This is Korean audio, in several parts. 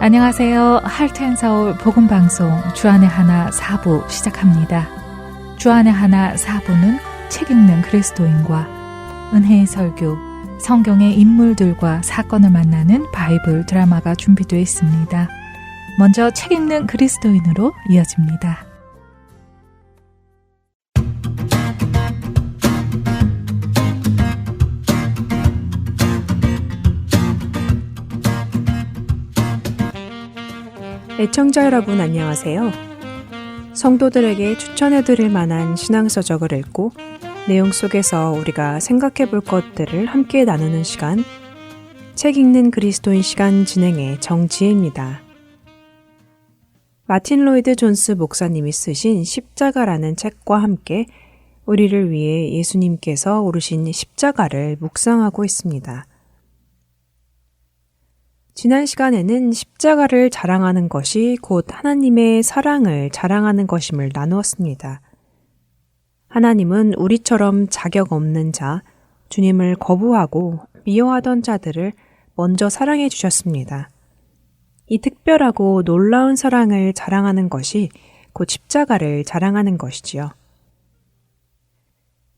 안녕하세요. 할텐서울 복음방송 주안의 하나 4부 시작합니다. 주안의 하나 4부는 책 읽는 그리스도인과 은혜의 설교, 성경의 인물들과 사건을 만나는 바이블 드라마가 준비되어 있습니다. 먼저 책 읽는 그리스도인으로 이어집니다. 애청자 여러분 안녕하세요. 성도들에게 추천해드릴 만한 신앙서적을 읽고 내용 속에서 우리가 생각해 볼 것들을 함께 나누는 시간, 책 읽는 그리스도인 시간 진행의 정지혜입니다. 마틴 로이드 존스 목사님이 쓰신 십자가라는 책과 함께 우리를 위해 예수님께서 오르신 십자가를 묵상하고 있습니다. 지난 시간에는 십자가를 자랑하는 것이 곧 하나님의 사랑을 자랑하는 것임을 나누었습니다. 하나님은 우리처럼 자격 없는 자, 주님을 거부하고 미워하던 자들을 먼저 사랑해 주셨습니다. 이 특별하고 놀라운 사랑을 자랑하는 것이 곧 십자가를 자랑하는 것이지요.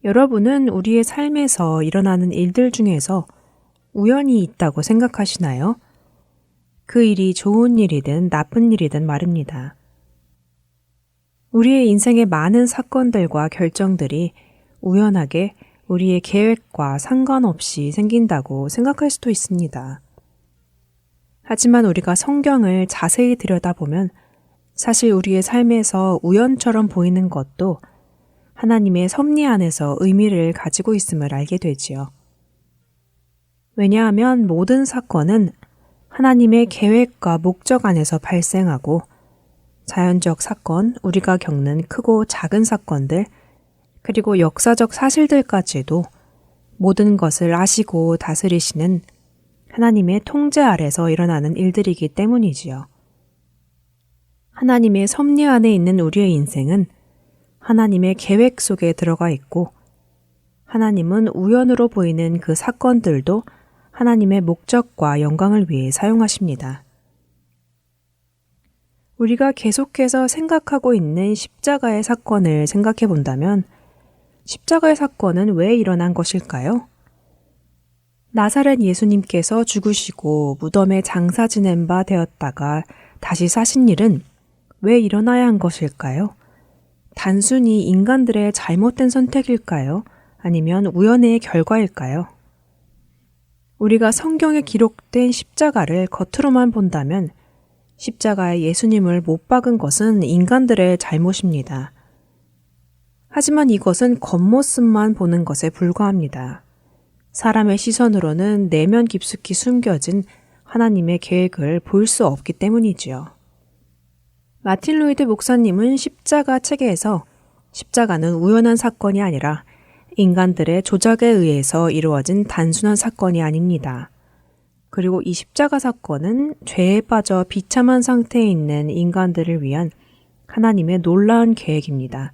여러분은 우리의 삶에서 일어나는 일들 중에서 우연이 있다고 생각하시나요? 그 일이 좋은 일이든 나쁜 일이든 말입니다. 우리의 인생의 많은 사건들과 결정들이 우연하게 우리의 계획과 상관없이 생긴다고 생각할 수도 있습니다. 하지만 우리가 성경을 자세히 들여다보면 사실 우리의 삶에서 우연처럼 보이는 것도 하나님의 섭리 안에서 의미를 가지고 있음을 알게 되지요. 왜냐하면 모든 사건은 하나님의 계획과 목적 안에서 발생하고 자연적 사건, 우리가 겪는 크고 작은 사건들, 그리고 역사적 사실들까지도 모든 것을 아시고 다스리시는 하나님의 통제 아래서 일어나는 일들이기 때문이지요. 하나님의 섭리 안에 있는 우리의 인생은 하나님의 계획 속에 들어가 있고 하나님은 우연으로 보이는 그 사건들도 하나님의 목적과 영광을 위해 사용하십니다. 우리가 계속해서 생각하고 있는 십자가의 사건을 생각해 본다면 십자가의 사건은 왜 일어난 것일까요? 나사렛 예수님께서 죽으시고 무덤에 장사 지낸 바 되었다가 다시 사신 일은 왜 일어나야 한 것일까요? 단순히 인간들의 잘못된 선택일까요? 아니면 우연의 결과일까요? 우리가 성경에 기록된 십자가를 겉으로만 본다면 십자가에 예수님을 못 박은 것은 인간들의 잘못입니다. 하지만 이것은 겉모습만 보는 것에 불과합니다. 사람의 시선으로는 내면 깊숙이 숨겨진 하나님의 계획을 볼 수 없기 때문이지요. 마틴 로이드 목사님은 십자가 책에서 십자가는 우연한 사건이 아니라 인간들의 조작에 의해서 이루어진 단순한 사건이 아닙니다. 그리고 이 십자가 사건은 죄에 빠져 비참한 상태에 있는 인간들을 위한 하나님의 놀라운 계획입니다.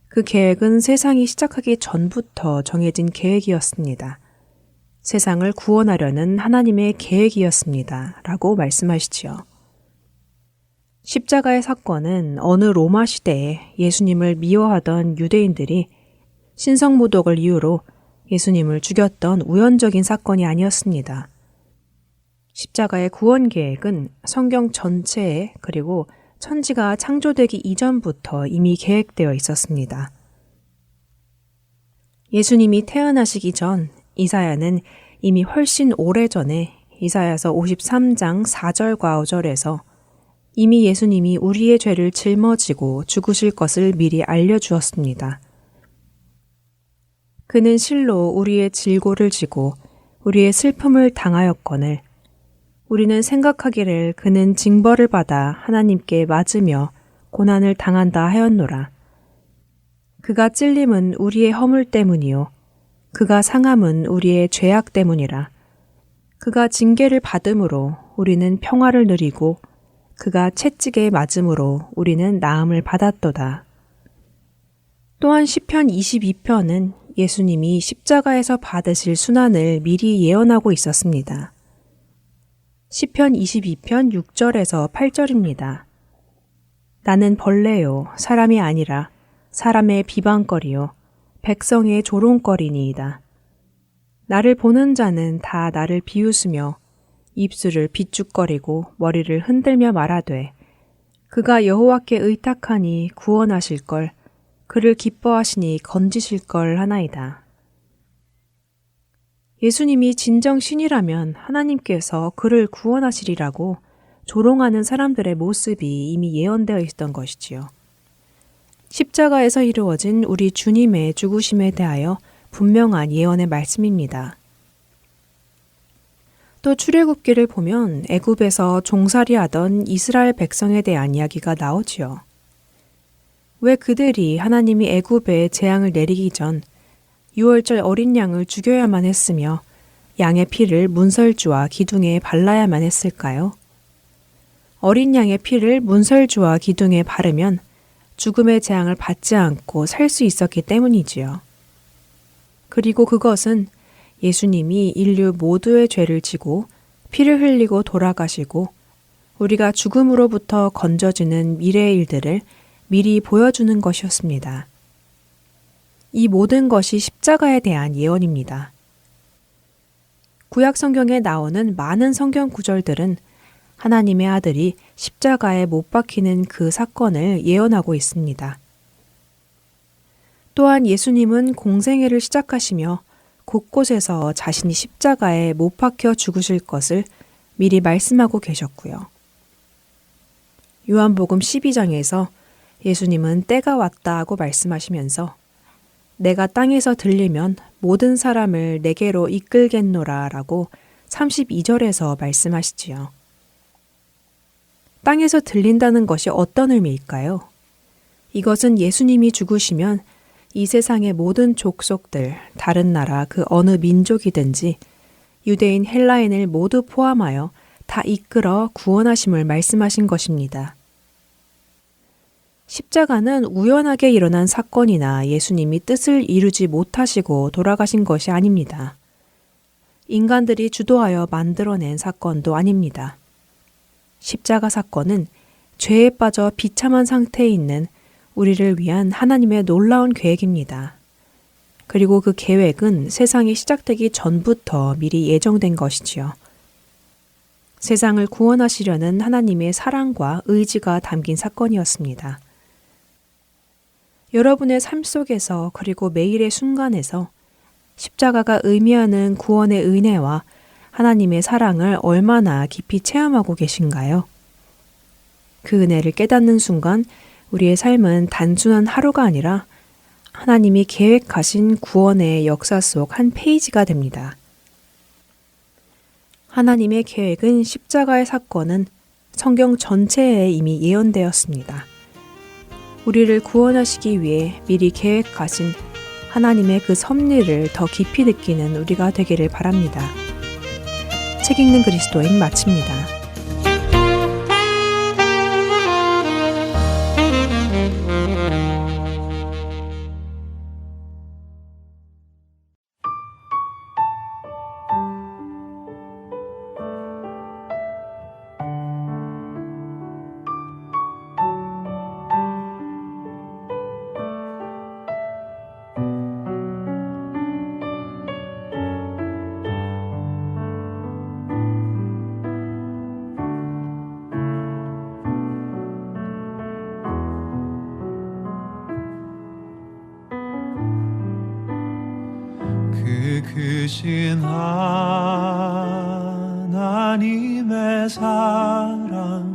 그 계획은 세상이 시작하기 전부터 정해진 계획이었습니다. 세상을 구원하려는 하나님의 계획이었습니다. 라고 말씀하시지요. 십자가의 사건은 어느 로마 시대에 예수님을 미워하던 유대인들이 신성모독을 이유로 예수님을 죽였던 우연적인 사건이 아니었습니다. 십자가의 구원 계획은 성경 전체에 그리고 천지가 창조되기 이전부터 이미 계획되어 있었습니다. 예수님이 태어나시기 전 이사야는 이미 훨씬 오래전에 이사야서 53장 4절과 5절에서 이미 예수님이 우리의 죄를 짊어지고 죽으실 것을 미리 알려주었습니다. 그는 실로 우리의 질고를 지고 우리의 슬픔을 당하였거늘 우리는 생각하기를 그는 징벌을 받아 하나님께 맞으며 고난을 당한다 하였노라. 그가 찔림은 우리의 허물 때문이요 그가 상함은 우리의 죄악 때문이라. 그가 징계를 받음으로 우리는 평화를 누리고 그가 채찍에 맞음으로 우리는 나음을 받았도다. 또한 시편 22편은 예수님이 십자가에서 받으실 순환을 미리 예언하고 있었습니다. 시편 22편 6절에서 8절입니다. 나는 벌레요 사람이 아니라 사람의 비방거리요 백성의 조롱거리니이다. 나를 보는 자는 다 나를 비웃으며 입술을 비죽거리고 머리를 흔들며 말하되 그가 여호와께 의탁하니 구원하실 걸 그를 기뻐하시니 건지실 걸 하나이다. 예수님이 진정 신이라면 하나님께서 그를 구원하시리라고 조롱하는 사람들의 모습이 이미 예언되어 있었던 것이지요. 십자가에서 이루어진 우리 주님의 죽으심에 대하여 분명한 예언의 말씀입니다. 또 출애굽기를 보면 애굽에서 종살이하던 이스라엘 백성에 대한 이야기가 나오지요. 왜 그들이 하나님이 애굽에 재앙을 내리기 전 6월절 어린 양을 죽여야만 했으며 양의 피를 문설주와 기둥에 발라야만 했을까요? 어린 양의 피를 문설주와 기둥에 바르면 죽음의 재앙을 받지 않고 살 수 있었기 때문이지요. 그리고 그것은 예수님이 인류 모두의 죄를 지고 피를 흘리고 돌아가시고 우리가 죽음으로부터 건져지는 미래의 일들을 미리 보여주는 것이었습니다. 이 모든 것이 십자가에 대한 예언입니다. 구약 성경에 나오는 많은 성경 구절들은 하나님의 아들이 십자가에 못 박히는 그 사건을 예언하고 있습니다. 또한 예수님은 공생애를 시작하시며 곳곳에서 자신이 십자가에 못 박혀 죽으실 것을 미리 말씀하고 계셨고요. 요한복음 12장에서 예수님은 때가 왔다고 말씀하시면서 내가 땅에서 들리면 모든 사람을 내게로 이끌겠노라 라고 32절에서 말씀하시지요. 땅에서 들린다는 것이 어떤 의미일까요? 이것은 예수님이 죽으시면 이 세상의 모든 족속들, 다른 나라 그 어느 민족이든지 유대인 헬라인을 모두 포함하여 다 이끌어 구원하심을 말씀하신 것입니다. 십자가는 우연하게 일어난 사건이나 예수님이 뜻을 이루지 못하시고 돌아가신 것이 아닙니다. 인간들이 주도하여 만들어낸 사건도 아닙니다. 십자가 사건은 죄에 빠져 비참한 상태에 있는 우리를 위한 하나님의 놀라운 계획입니다. 그리고 그 계획은 세상이 시작되기 전부터 미리 예정된 것이지요. 세상을 구원하시려는 하나님의 사랑과 의지가 담긴 사건이었습니다. 여러분의 삶 속에서 그리고 매일의 순간에서 십자가가 의미하는 구원의 은혜와 하나님의 사랑을 얼마나 깊이 체험하고 계신가요? 그 은혜를 깨닫는 순간 우리의 삶은 단순한 하루가 아니라 하나님이 계획하신 구원의 역사 속 한 페이지가 됩니다. 하나님의 계획은 십자가의 사건은 성경 전체에 이미 예언되었습니다. 우리를 구원하시기 위해 미리 계획하신 하나님의 그 섭리를 더 깊이 느끼는 우리가 되기를 바랍니다. 책 읽는 그리스도인 마칩니다. 크신 하나님의 사랑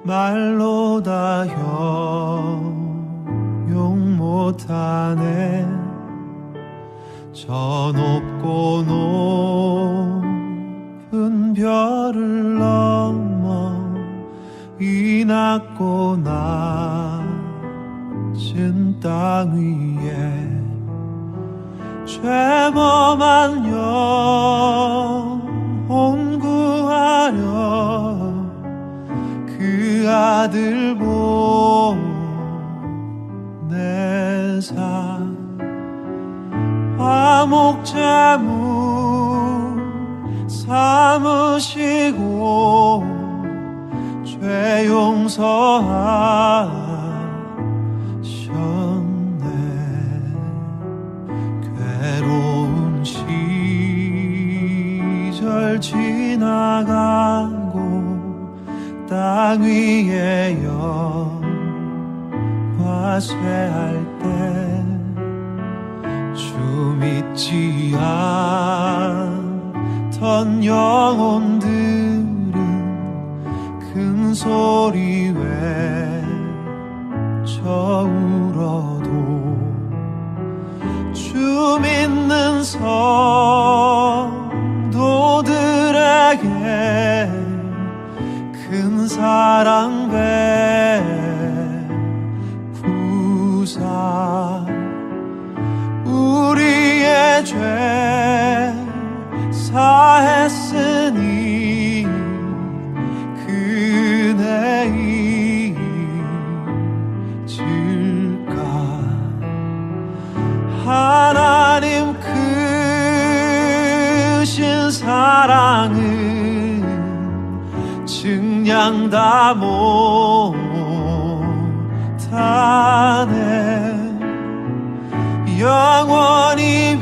말로 다 형용 못하네. 저 높고 높은 별을 넘어 이 낮고 낮은 땅 위에 죄범한 영혼 구하려 그 아들 보내사 화목제물 삼으시고 죄 용서하셨네. 괴로운 시절 지나가고 땅 위에 영화 쇠할 때 주 믿지 않던 영혼들은 큰 소리 외쳐 울어도 주 믿는 성도들에게 큰 사랑 베푸사 우리의 죄 사했으니 그네 잊을까. 하나님 크신 사랑은 증량 다 못하네. 영원히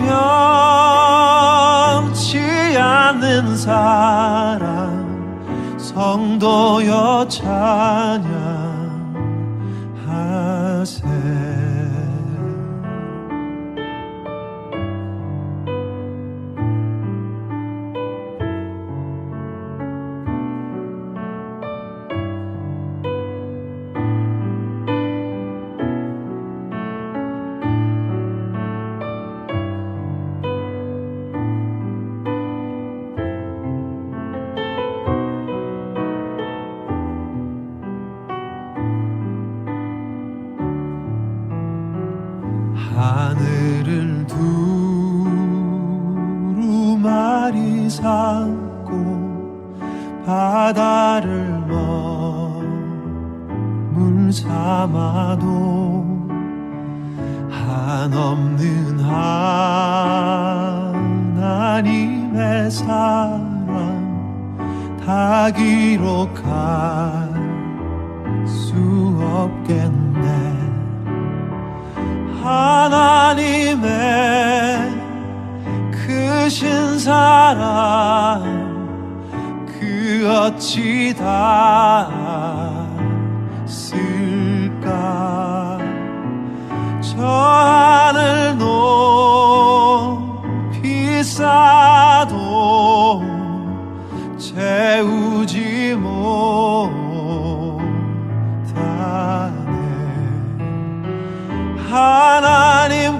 변치 않는 사랑 성도여 찬양하세. 하늘을 두루마리 삼고 바다를 머물 삼아도 한없는 하나님의 사랑 다 기록할 수 없겠네. 하나님의 크신 사랑 그 어찌 다 쓸까. 저 하늘 높이 쌓아도 채우지 못하네. 하나님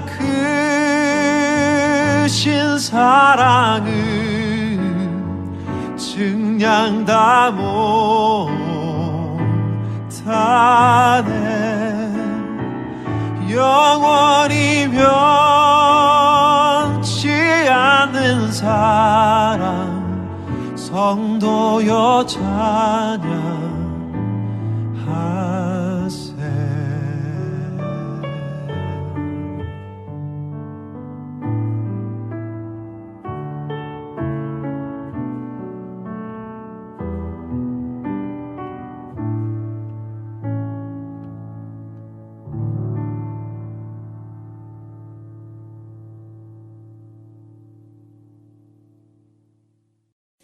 크신 사랑은 증량 다 못하네. 영원히 변치 않는 사랑 성도여 찬양하세.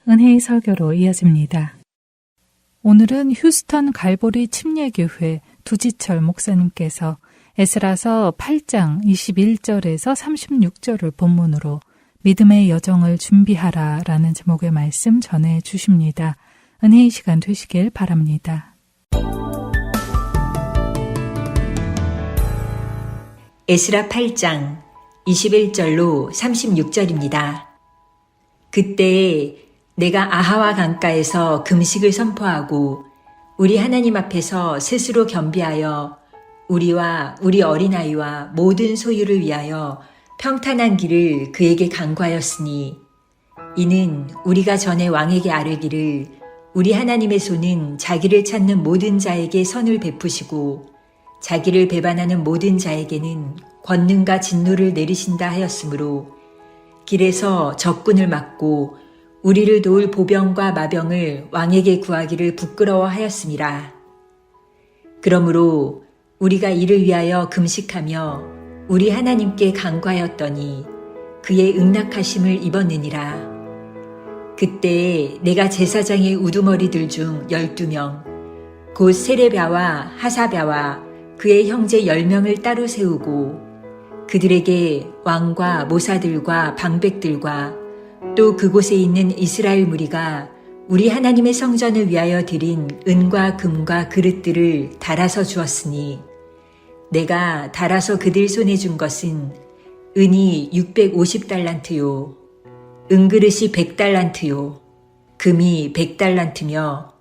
은혜의 설교로 이어집니다. 오늘은 휴스턴 갈보리 침례교회 두지철 목사님께서 에스라서 8장 21절에서 36절을 본문으로 믿음의 여정을 준비하라 라는 제목의 말씀 전해 주십니다. 은혜의 시간 되시길 바랍니다. 에스라 8장 21절로 36절입니다. 그때에 내가 아하와 강가에서 금식을 선포하고 우리 하나님 앞에서 스스로 겸비하여 우리와 우리 어린아이와 모든 소유를 위하여 평탄한 길을 그에게 간구하였으니 이는 우리가 전에 왕에게 아뢰기를 우리 하나님의 손은 자기를 찾는 모든 자에게 선을 베푸시고 자기를 배반하는 모든 자에게는 권능과 진노를 내리신다 하였으므로 길에서 적군을 막고 우리를 도울 보병과 마병을 왕에게 구하기를 부끄러워하였음이라. 그러므로 우리가 이를 위하여 금식하며 우리 하나님께 간구하였더니 그의 응낙하심을 입었느니라. 그때에 내가 제사장의 우두머리들 중 12명, 곧 세레랴와 하사랴와 그의 형제 10명을 따로 세우고 그들에게 왕과 모사들과 방백들과 또 그곳에 있는 이스라엘 무리가 우리 하나님의 성전을 위하여 드린 은과 금과 그릇들을 달아서 주었으니 내가 달아서 그들 손에 준 것은 은이 650달란트요 은그릇이 100달란트요 금이 100달란트며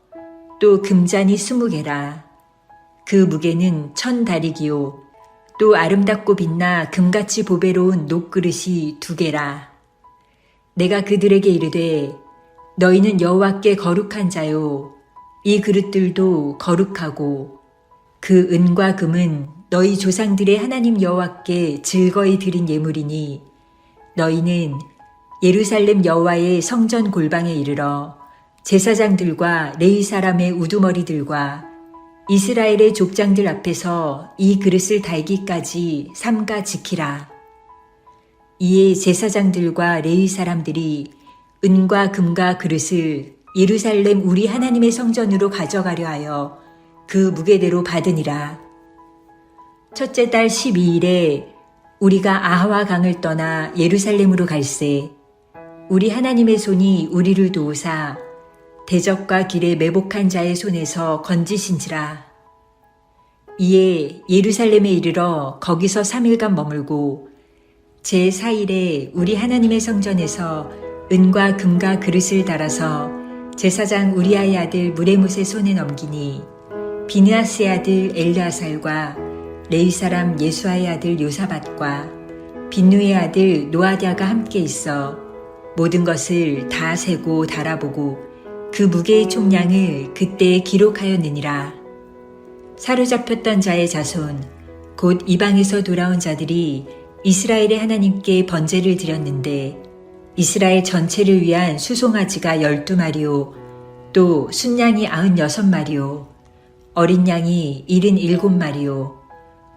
또 금잔이 20개라. 그 무게는 1000다리기요 또 아름답고 빛나 금같이 보배로운 녹그릇이 2개라. 내가 그들에게 이르되 너희는 여호와께 거룩한 자요 이 그릇들도 거룩하고 그 은과 금은 너희 조상들의 하나님 여호와께 즐거이 드린 예물이니 너희는 예루살렘 여호와의 성전 골방에 이르러 제사장들과 레위 사람의 우두머리들과 이스라엘의 족장들 앞에서 이 그릇을 달기까지 삼가 지키라. 이에 제사장들과 레위 사람들이 은과 금과 그릇을 예루살렘 우리 하나님의 성전으로 가져가려 하여 그 무게대로 받으니라. 첫째 달 12일에 우리가 아하와 강을 떠나 예루살렘으로 갈새 우리 하나님의 손이 우리를 도우사 대적과 길에 매복한 자의 손에서 건지신지라. 이에 예루살렘에 이르러 거기서 3일간 머물고 제4일에 우리 하나님의 성전에서 은과 금과 그릇을 달아서 제사장 우리아의 아들 무레못의 손에 넘기니 비느하스의 아들 엘르아살과 레위 사람 예수아의 아들 요사밧과 빈누의 아들 노아디아가 함께 있어 모든 것을 다 세고 달아보고 그 무게의 총량을 그때에 기록하였느니라. 사로잡혔던 자의 자손 곧 이방에서 돌아온 자들이 이스라엘의 하나님께 번제를 드렸는데 이스라엘 전체를 위한 수송아지가 12마리요 또 순양이 96마리요 어린 양이 77마리요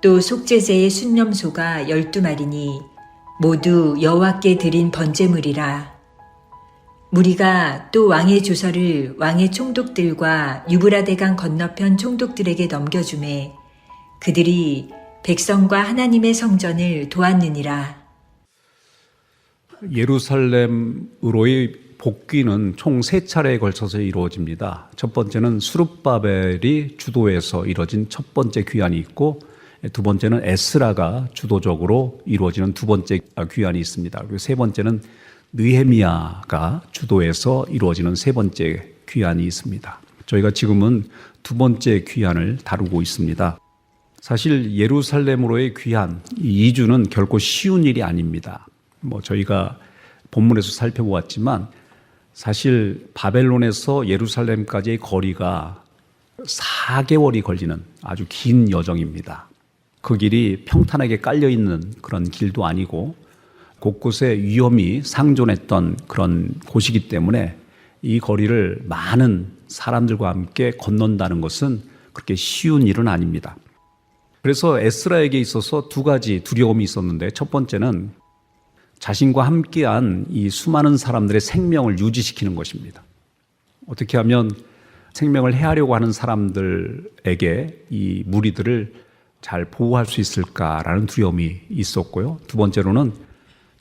또 속죄제의 순념소가 12마리니 모두 여호와께 드린 번제물이라. 무리가 또 왕의 주서를 왕의 총독들과 유브라데강 건너편 총독들에게 넘겨주매 그들이 백성과 하나님의 성전을 도왔느니라. 예루살렘으로의 복귀는 총 3차례에 걸쳐서 이루어집니다. 첫 번째는 수룹바벨이 주도해서 이루어진 첫 번째 귀환이 있고 두 번째는 에스라가 주도적으로 이루어지는 두 번째 귀환이 있습니다. 그리고 세 번째는 느헤미야가 주도해서 이루어지는 세 번째 귀환이 있습니다. 저희가 지금은 두 번째 귀환을 다루고 있습니다. 사실 예루살렘으로의 귀환, 이 이주는 결코 쉬운 일이 아닙니다. 저희가 본문에서 살펴보았지만 사실 바벨론에서 예루살렘까지의 거리가 4개월이 걸리는 아주 긴 여정입니다. 그 길이 평탄하게 깔려있는 그런 길도 아니고 곳곳에 위험이 상존했던 그런 곳이기 때문에 이 거리를 많은 사람들과 함께 건넌다는 것은 그렇게 쉬운 일은 아닙니다. 그래서 에스라에게 있어서 두 가지 두려움이 있었는데 첫 번째는 자신과 함께한 이 수많은 사람들의 생명을 유지시키는 것입니다. 어떻게 하면 생명을 해하려고 하는 사람들에게 이 무리들을 잘 보호할 수 있을까라는 두려움이 있었고요. 두 번째로는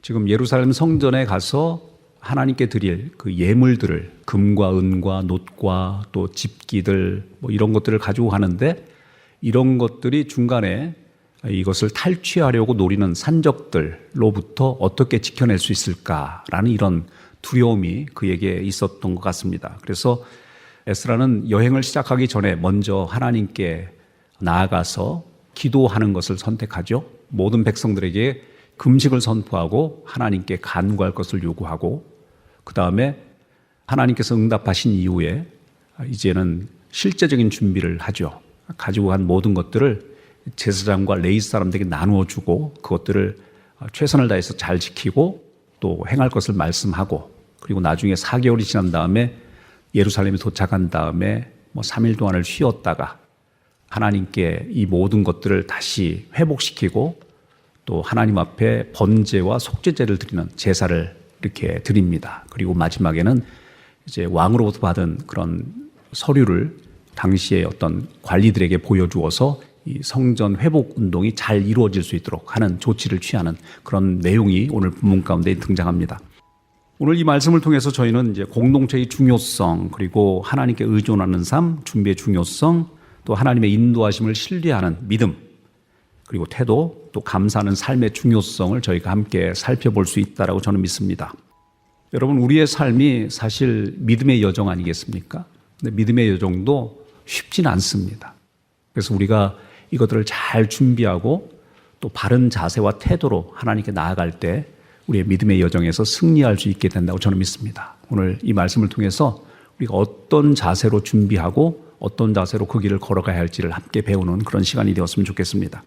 지금 예루살렘 성전에 가서 하나님께 드릴 그 예물들을 금과 은과 놋과 또 집기들 이런 것들을 가지고 가는데 이런 것들이 중간에 이것을 탈취하려고 노리는 산적들로부터 어떻게 지켜낼 수 있을까라는 이런 두려움이 그에게 있었던 것 같습니다. 그래서 에스라는 여행을 시작하기 전에 먼저 하나님께 나아가서 기도하는 것을 선택하죠. 모든 백성들에게 금식을 선포하고 하나님께 간구할 것을 요구하고 그 다음에 하나님께서 응답하신 이후에 이제는 실제적인 준비를 하죠. 가지고 간 모든 것들을 제사장과 레위 사람들에게 나누어 주고 그것들을 최선을 다해서 잘 지키고 또 행할 것을 말씀하고 그리고 나중에 4개월이 지난 다음에 예루살렘에 도착한 다음에 3일 동안을 쉬었다가 하나님께 이 모든 것들을 다시 회복시키고 또 하나님 앞에 번제와 속죄제를 드리는 제사를 이렇게 드립니다. 그리고 마지막에는 이제 왕으로부터 받은 그런 서류를 당시의 어떤 관리들에게 보여주어서 이 성전 회복 운동이 잘 이루어질 수 있도록 하는 조치를 취하는 그런 내용이 오늘 본문 가운데 등장합니다. 오늘 이 말씀을 통해서 저희는 이제 공동체의 중요성, 그리고 하나님께 의존하는 삶, 준비의 중요성, 또 하나님의 인도하심을 신뢰하는 믿음, 그리고 태도, 또 감사하는 삶의 중요성을 저희가 함께 살펴볼 수 있다라고 저는 믿습니다. 여러분, 우리의 삶이 사실 믿음의 여정 아니겠습니까? 근데 믿음의 여정도 쉽지는 않습니다. 그래서 우리가 이것들을 잘 준비하고 또 바른 자세와 태도로 하나님께 나아갈 때 우리의 믿음의 여정에서 승리할 수 있게 된다고 저는 믿습니다. 오늘 이 말씀을 통해서 우리가 어떤 자세로 준비하고 어떤 자세로 그 길을 걸어가야 할지를 함께 배우는 그런 시간이 되었으면 좋겠습니다.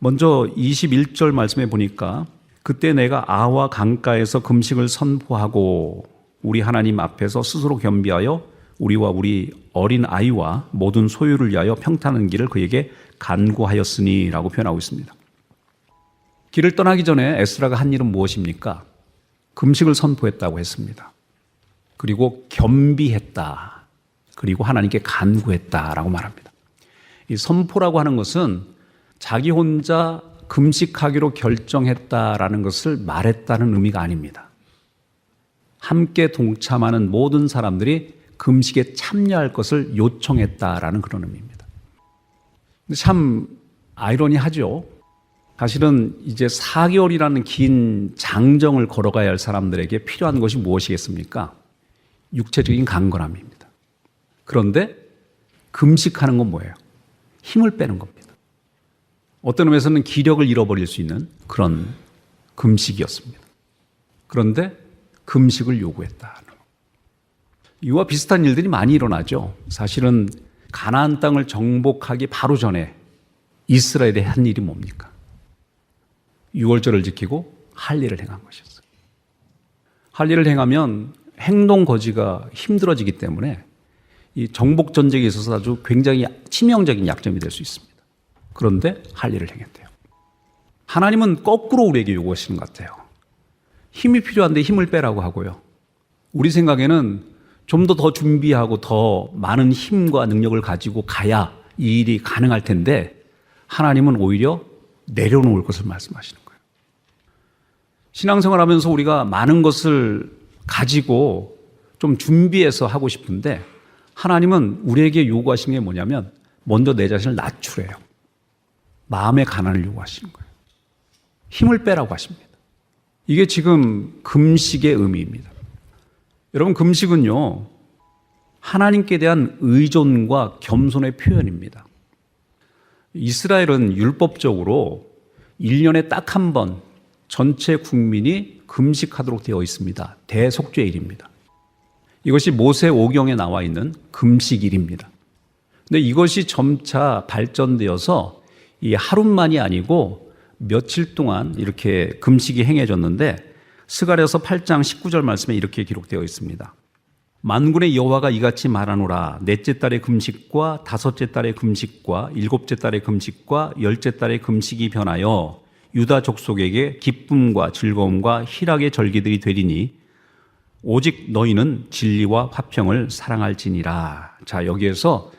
먼저 21절 말씀에 보니까 그때 내가 아와 강가에서 금식을 선포하고 우리 하나님 앞에서 스스로 겸비하여 우리와 우리 어린 아이와 모든 소유를 위하여 평탄한 길을 그에게 간구하였으니 라고 표현하고 있습니다. 길을 떠나기 전에 에스라가 한 일은 무엇입니까? 금식을 선포했다고 했습니다. 그리고 겸비했다. 그리고 하나님께 간구했다라고 말합니다. 이 선포라고 하는 것은 자기 혼자 금식하기로 결정했다라는 것을 말했다는 의미가 아닙니다. 함께 동참하는 모든 사람들이 금식에 참여할 것을 요청했다라는 그런 의미입니다. 참 아이러니하죠. 사실은 이제 4개월이라는 긴 장정을 걸어가야 할 사람들에게 필요한 것이 무엇이겠습니까? 육체적인 강건함입니다. 그런데 금식하는 건 뭐예요? 힘을 빼는 겁니다. 어떤 의미에서는 기력을 잃어버릴 수 있는 그런 금식이었습니다. 그런데 금식을 요구했다. 이와 비슷한 일들이 많이 일어나죠. 사실은 가나안 땅을 정복하기 바로 전에 이스라엘이 한 일이 뭡니까? 6월절을 지키고 할례를 행한 것이었어요. 할례를 행하면 행동 거지가 힘들어지기 때문에 이 정복 전쟁에 있어서 아주 굉장히 치명적인 약점이 될 수 있습니다. 그런데 할례를 행했대요. 하나님은 거꾸로 우리에게 요구하시는 것 같아요. 힘이 필요한데 힘을 빼라고 하고요. 우리 생각에는 좀 더 준비하고 더 많은 힘과 능력을 가지고 가야 이 일이 가능할 텐데 하나님은 오히려 내려놓을 것을 말씀하시는 거예요. 신앙생활 하면서 우리가 많은 것을 가지고 좀 준비해서 하고 싶은데 하나님은 우리에게 요구하시는 게 뭐냐면 먼저 내 자신을 낮추래요. 마음의 가난을 요구하시는 거예요. 힘을 빼라고 하십니다. 이게 지금 금식의 의미입니다. 여러분, 금식은요, 하나님께 대한 의존과 겸손의 표현입니다. 이스라엘은 율법적으로 1년에 딱 한 번 전체 국민이 금식하도록 되어 있습니다. 대속죄일입니다. 이것이 모세오경에 나와 있는 금식일입니다. 근데 이것이 점차 발전되어서 이 하루만이 아니고 며칠 동안 이렇게 금식이 행해졌는데 스가랴서 8장 19절 말씀에 이렇게 기록되어 있습니다. 만군의 여호와가 이같이 말하노라. 넷째 달의 금식과 다섯째 달의 금식과 일곱째 달의 금식과 열째 달의 금식이 변하여 유다 족속에게 기쁨과 즐거움과 희락의 절기들이 되리니 오직 너희는 진리와 화평을 사랑할지니라. 자, 여기에서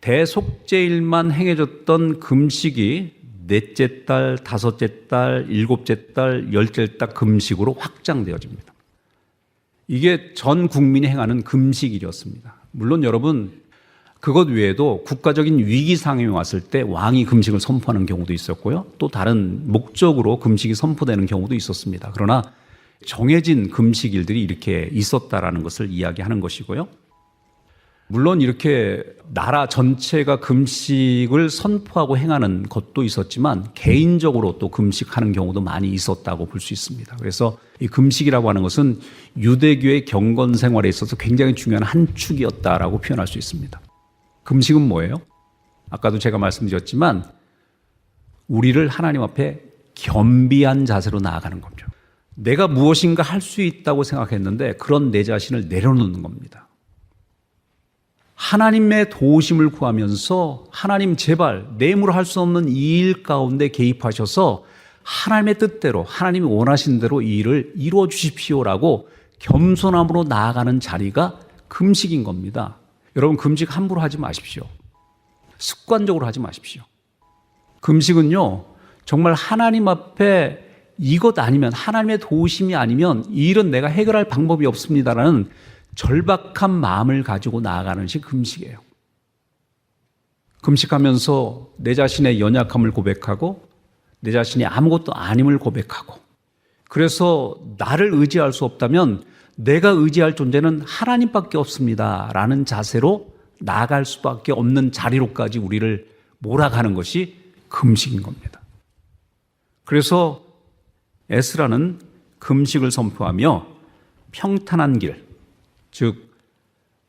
대속죄일만 행해졌던 금식이 넷째 달, 다섯째 달, 일곱째 달, 열째 달 금식으로 확장되어집니다. 이게 전 국민이 행하는 금식일이었습니다. 물론 여러분, 그것 외에도 국가적인 위기 상황이 왔을 때 왕이 금식을 선포하는 경우도 있었고요. 또 다른 목적으로 금식이 선포되는 경우도 있었습니다. 그러나 정해진 금식일들이 이렇게 있었다라는 것을 이야기하는 것이고요. 물론 이렇게 나라 전체가 금식을 선포하고 행하는 것도 있었지만 개인적으로 또 금식하는 경우도 많이 있었다고 볼 수 있습니다. 그래서 이 금식이라고 하는 것은 유대교의 경건 생활에 있어서 굉장히 중요한 한 축이었다라고 표현할 수 있습니다. 금식은 뭐예요? 아까도 제가 말씀드렸지만 우리를 하나님 앞에 겸비한 자세로 나아가는 겁니다. 내가 무엇인가 할 수 있다고 생각했는데 그런 내 자신을 내려놓는 겁니다. 하나님의 도우심을 구하면서 하나님 제발 내 힘으로 할 수 없는 이 일 가운데 개입하셔서 하나님의 뜻대로 하나님이 원하신 대로 이 일을 이루어 주십시오라고 겸손함으로 나아가는 자리가 금식인 겁니다. 여러분, 금식 함부로 하지 마십시오. 습관적으로 하지 마십시오. 금식은요, 정말 하나님 앞에 이것 아니면, 하나님의 도우심이 아니면 이 일은 내가 해결할 방법이 없습니다라는 절박한 마음을 가지고 나아가는 것이 금식이에요. 금식하면서 내 자신의 연약함을 고백하고 내 자신이 아무것도 아님을 고백하고, 그래서 나를 의지할 수 없다면 내가 의지할 존재는 하나님밖에 없습니다라는 자세로 나아갈 수밖에 없는 자리로까지 우리를 몰아가는 것이 금식인 겁니다. 그래서 에스라는 금식을 선포하며 평탄한 길, 즉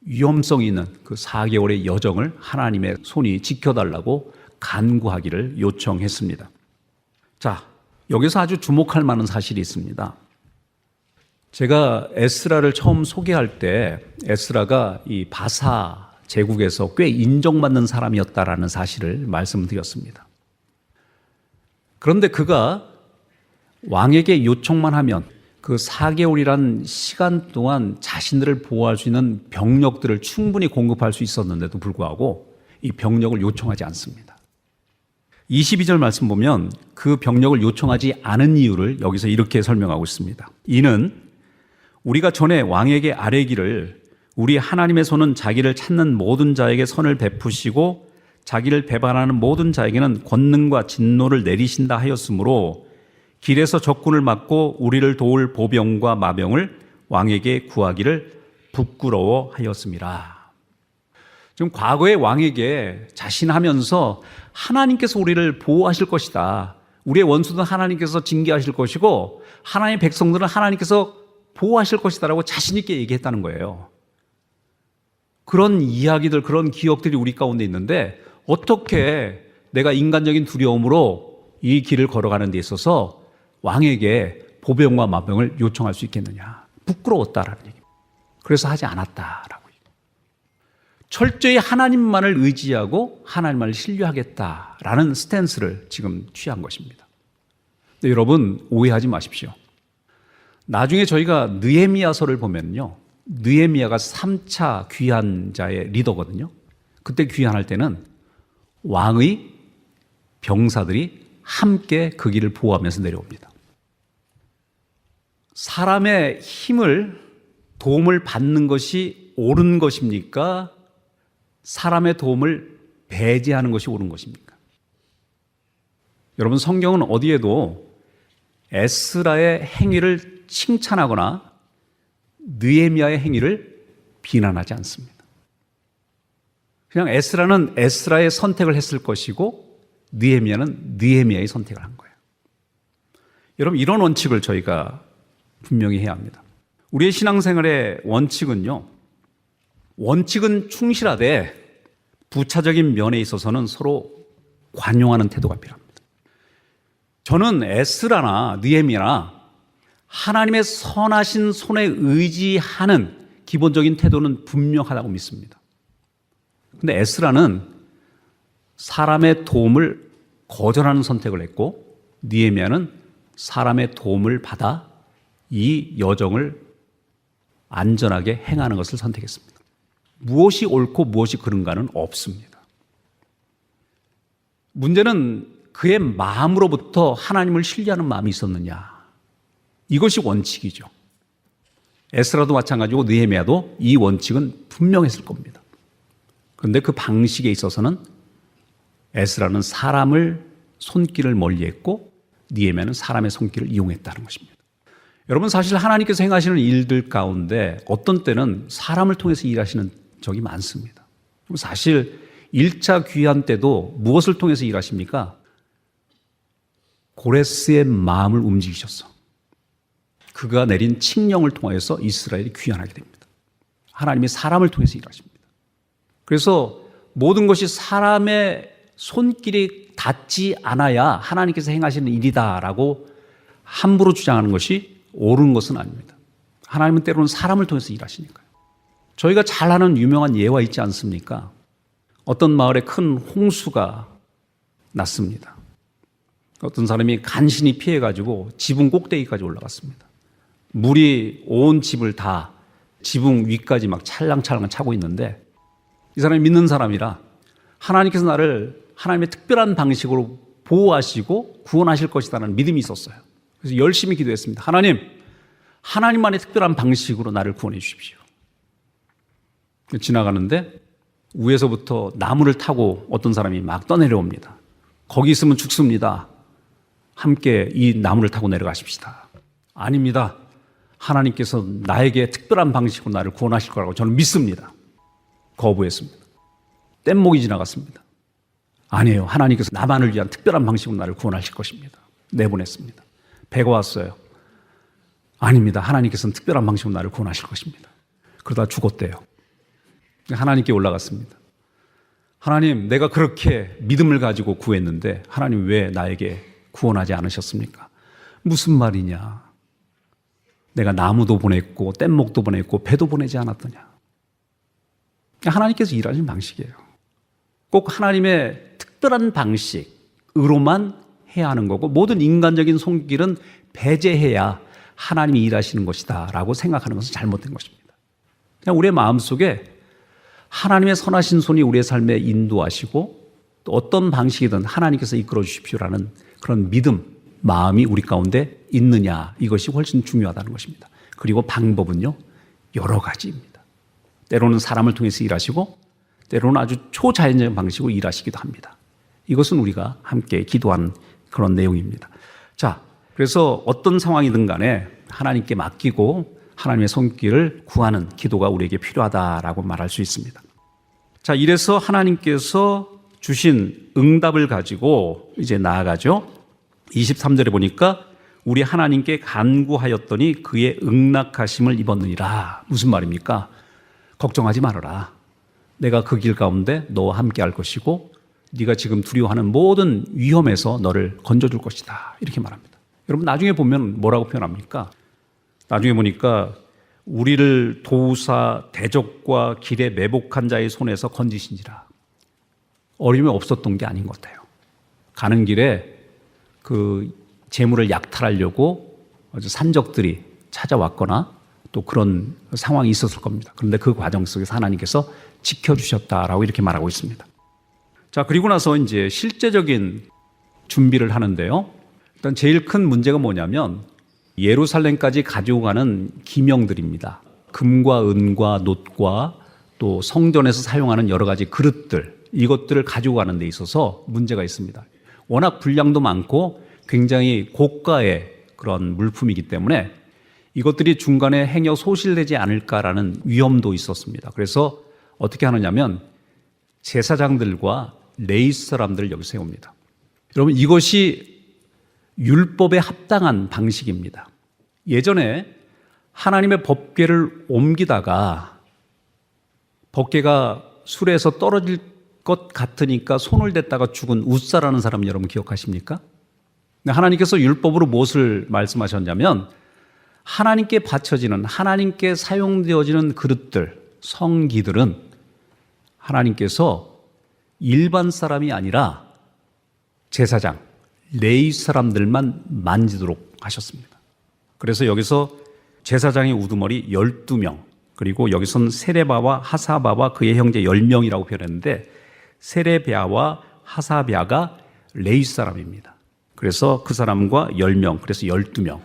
위험성 있는 그 4개월의 여정을 하나님의 손이 지켜달라고 간구하기를 요청했습니다. 자, 여기서 아주 주목할 만한 사실이 있습니다. 제가 에스라를 처음 소개할 때 에스라가 이 바사 제국에서 꽤 인정받는 사람이었다라는 사실을 말씀드렸습니다. 그런데 그가 왕에게 요청만 하면 그 4개월이란 시간 동안 자신들을 보호할 수 있는 병력들을 충분히 공급할 수 있었는데도 불구하고 이 병력을 요청하지 않습니다. 22절 말씀 보면 그 병력을 요청하지 않은 이유를 여기서 이렇게 설명하고 있습니다. 이는 우리가 전에 왕에게 아뢰기를 우리 하나님의 손은 자기를 찾는 모든 자에게 선을 베푸시고 자기를 배반하는 모든 자에게는 권능과 진노를 내리신다 하였으므로 길에서 적군을 막고 우리를 도울 보병과 마병을 왕에게 구하기를 부끄러워하였습니다. 지금 과거의 왕에게 자신하면서 하나님께서 우리를 보호하실 것이다. 우리의 원수는 하나님께서 징계하실 것이고 하나님의 백성들은 하나님께서 보호하실 것이다 라고 자신 있게 얘기했다는 거예요. 그런 이야기들, 그런 기억들이 우리 가운데 있는데 어떻게 내가 인간적인 두려움으로 이 길을 걸어가는 데 있어서 왕에게 보병과 마병을 요청할 수 있겠느냐. 부끄러웠다라는 얘기입니다. 그래서 하지 않았다라고. 철저히 하나님만을 의지하고 하나님만을 신뢰하겠다라는 스탠스를 지금 취한 것입니다. 근데 여러분, 오해하지 마십시오. 나중에 저희가 느헤미야서를 보면요, 느헤미야가 3차 귀환자의 리더거든요. 그때 귀환할 때는 왕의 병사들이 함께 그 길을 보호하면서 내려옵니다. 사람의 힘을, 도움을 받는 것이 옳은 것입니까? 사람의 도움을 배제하는 것이 옳은 것입니까? 여러분, 성경은 어디에도 에스라의 행위를 칭찬하거나 느헤미야의 행위를 비난하지 않습니다. 그냥 에스라는 에스라의 선택을 했을 것이고 느헤미야는 느헤미야의 선택을 한 거예요. 여러분, 이런 원칙을 저희가 분명히 해야 합니다. 우리의 신앙생활의 원칙은요, 원칙은 충실하되 부차적인 면에 있어서는 서로 관용하는 태도가 필요합니다. 저는 에스라나 느헤미야나 하나님의 선하신 손에 의지하는 기본적인 태도는 분명하다고 믿습니다. 그런데 에스라는 사람의 도움을 거절하는 선택을 했고 느헤미야는 사람의 도움을 받아 이 여정을 안전하게 행하는 것을 선택했습니다. 무엇이 옳고 무엇이 그른가는 없습니다. 문제는 그의 마음으로부터 하나님을 신뢰하는 마음이 있었느냐. 이것이 원칙이죠. 에스라도 마찬가지고 느헤미야도 이 원칙은 분명했을 겁니다. 그런데 그 방식에 있어서는 에스라는 사람을 손길을 멀리했고 느헤미야는 사람의 손길을 이용했다는 것입니다. 여러분, 사실 하나님께서 행하시는 일들 가운데 어떤 때는 사람을 통해서 일하시는 적이 많습니다. 사실 1차 귀환 때도 무엇을 통해서 일하십니까? 고레스의 마음을 움직이셨어. 그가 내린 칙령을 통해서 이스라엘이 귀환하게 됩니다. 하나님이 사람을 통해서 일하십니다. 그래서 모든 것이 사람의 손길이 닿지 않아야 하나님께서 행하시는 일이다라고 함부로 주장하는 것이 옳은 것은 아닙니다. 하나님은 때로는 사람을 통해서 일하시니까요. 저희가 잘 아는 유명한 예화 있지 않습니까? 어떤 마을에 큰 홍수가 났습니다. 어떤 사람이 간신히 피해가지고 지붕 꼭대기까지 올라갔습니다. 물이 온 집을 다 지붕 위까지 막 찰랑찰랑 차고 있는데 이 사람이 믿는 사람이라 하나님께서 나를 하나님의 특별한 방식으로 보호하시고 구원하실 것이라는 믿음이 있었어요. 그래서 열심히 기도했습니다. 하나님만의 특별한 방식으로 나를 구원해 주십시오. 지나가는데 위에서부터 나무를 타고 어떤 사람이 막 떠내려옵니다. 거기 있으면 죽습니다. 함께 이 나무를 타고 내려가십시다. 아닙니다. 하나님께서 나에게 특별한 방식으로 나를 구원하실 거라고 저는 믿습니다. 거부했습니다. 뗏목이 지나갔습니다. 아니에요. 하나님께서 나만을 위한 특별한 방식으로 나를 구원하실 것입니다. 내보냈습니다. 배가 왔어요. 아닙니다. 하나님께서는 특별한 방식으로 나를 구원하실 것입니다. 그러다 죽었대요. 하나님께 올라갔습니다. 하나님, 내가 그렇게 믿음을 가지고 구했는데 하나님 왜 나에게 구원하지 않으셨습니까? 무슨 말이냐? 내가 나무도 보냈고 뗏목도 보냈고 배도 보내지 않았더냐? 하나님께서 일하시는 방식이에요. 꼭 하나님의 특별한 방식으로만 해야 하는 거고 모든 인간적인 손길은 배제해야 하나님이 일하시는 것이다 라고 생각하는 것은 잘못된 것입니다. 그냥 우리의 마음속에 하나님의 선하신 손이 우리의 삶에 인도하시고 또 어떤 방식이든 하나님께서 이끌어 주십시오라는 그런 믿음, 마음이 우리 가운데 있느냐, 이것이 훨씬 중요하다는 것입니다. 그리고 방법은요, 여러 가지입니다. 때로는 사람을 통해서 일하시고 때로는 아주 초자연적인 방식으로 일하시기도 합니다. 이것은 우리가 함께 기도하는 그런 내용입니다. 자, 그래서 어떤 상황이든 간에 하나님께 맡기고 하나님의 손길을 구하는 기도가 우리에게 필요하다라고 말할 수 있습니다. 자, 이래서 하나님께서 주신 응답을 가지고 이제 나아가죠. 23절에 보니까 우리 하나님께 간구하였더니 그의 응낙하심을 입었느니라. 무슨 말입니까? 걱정하지 말아라. 내가 그 길 가운데 너와 함께 할 것이고 네가 지금 두려워하는 모든 위험에서 너를 건져줄 것이다. 이렇게 말합니다. 여러분 나중에 보면 뭐라고 표현합니까? 나중에 보니까 우리를 도우사 대적과 길에 매복한 자의 손에서 건지신지라. 어려움이 없었던 게 아닌 것 같아요. 가는 길에 그 재물을 약탈하려고 산적들이 찾아왔거나 또 그런 상황이 있었을 겁니다. 그런데 그 과정 속에서 하나님께서 지켜주셨다라고 이렇게 말하고 있습니다. 자, 그리고 나서 이제 실제적인 준비를 하는데요. 일단 제일 큰 문제가 뭐냐면 예루살렘까지 가지고 가는 기명들입니다. 금과 은과 놋과 또 성전에서 사용하는 여러 가지 그릇들, 이것들을 가지고 가는 데 있어서 문제가 있습니다. 워낙 분량도 많고 굉장히 고가의 그런 물품이기 때문에 이것들이 중간에 행여 소실되지 않을까라는 위험도 있었습니다. 그래서 어떻게 하느냐면 제사장들과 레위 사람들을 여기 세웁니다. 여러분 이것이 율법에 합당한 방식입니다. 예전에 하나님의 법궤를 옮기다가 법궤가 수레에서 떨어질 것 같으니까 손을 댔다가 죽은 웃사라는 사람 여러분 기억하십니까? 하나님께서 율법으로 무엇을 말씀하셨냐면 하나님께 바쳐지는 하나님께 사용되어지는 그릇들, 성기들은 하나님께서 일반 사람이 아니라 제사장, 레위 사람들만 만지도록 하셨습니다. 그래서 여기서 제사장의 우두머리 12명, 그리고 여기서는 세레바와 하사바와 그의 형제 10명이라고 표현했는데 세레비아와 하사비아가 레위 사람입니다. 그래서 그 사람과 10명, 그래서 12명,